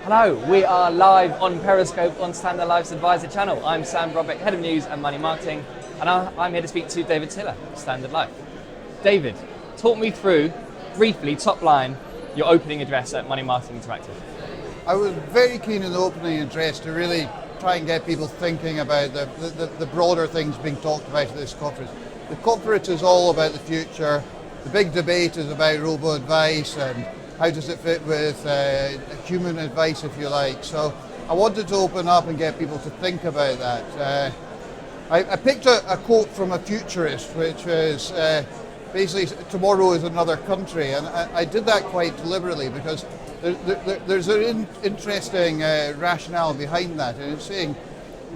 Hello, we are live on Periscope on Standard Life's Advisor channel. I'm Sam Brobeck, Head of News and Money Marketing, and I'm here to speak to David Tiller, Standard Life. David, talk me through, briefly, top line, your opening address at Money Marketing Interactive. I was very keen in the opening address to really try and get people thinking about the broader things being talked about at this conference. The conference is all about the future. The big debate is about RoboAdvice and how does it fit with human advice, if you like. So I wanted to open up and get people to think about that. I picked a quote from a futurist, which is basically, tomorrow is another country. And I did that quite deliberately because there's an interesting rationale behind that. And it's saying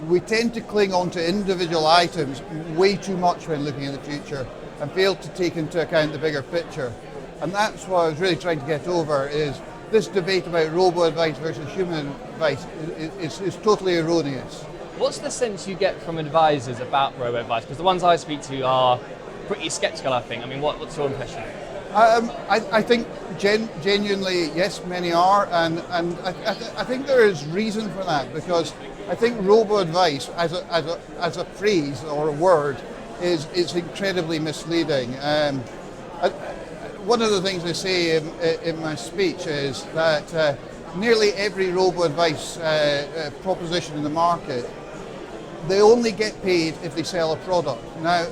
we tend to cling on to individual items way too much when looking at the future and fail to take into account the bigger picture. And that's what I was really trying to get over, is this debate about robo-advice versus human advice is totally erroneous. What's the sense you get from advisors about robo-advice? Because the ones I speak to are pretty sceptical, I think. I mean, what's your impression? I think genuinely, yes, many are, and I think there is reason for that, because I think robo-advice as a phrase or a word is incredibly misleading. One of the things I say in my speech is that nearly every robo-advice proposition in the market, they only get paid if they sell a product. Now,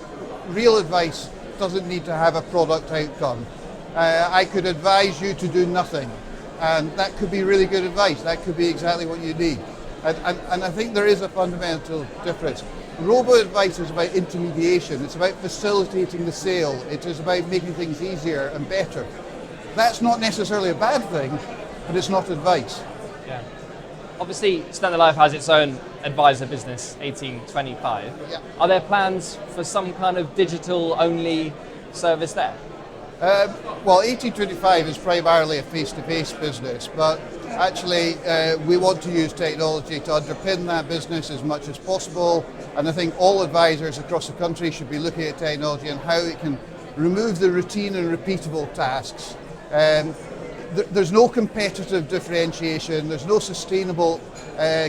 real advice doesn't need to have a product outcome. I could advise you to do nothing, and that could be really good advice. That could be exactly what you need. And I think there is a fundamental difference. Robo-advice is about intermediation. It's about facilitating the sale. It is about making things easier and better. That's not necessarily a bad thing, but it's not advice. Yeah. Obviously, Standard Life has its own advisor business, 1825. Yeah. Are there plans for some kind of digital-only service there? Well, 1825 is primarily a face-to-face business, but actually we want to use technology to underpin that business as much as possible, and I think all advisors across the country should be looking at technology and how it can remove the routine and repeatable tasks. There's no competitive differentiation, there's no sustainable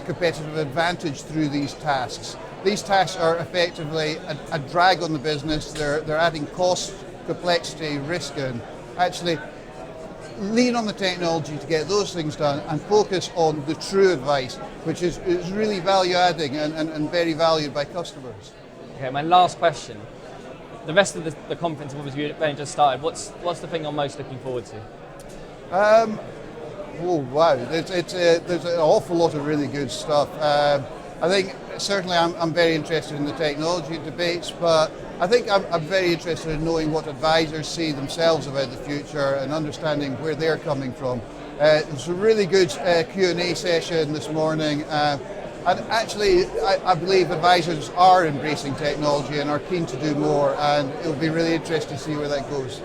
competitive advantage through these tasks. These tasks are effectively a drag on the business. They're adding cost, complexity, risk, and actually lean on the technology to get those things done and focus on the true advice, which is really value adding and very valued by customers. Okay, my last question. The rest of the conference obviously only just started. What's the thing you're most looking forward to? Oh wow, there's an awful lot of really good stuff. I think certainly I'm very interested in the technology debates, but I think I'm very interested in knowing what advisors see themselves about the future and understanding where they're coming from. It's a really good Q&A session this morning, and actually I believe advisors are embracing technology and are keen to do more, and it'll be really interesting to see where that goes.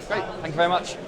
Great, thank you very much.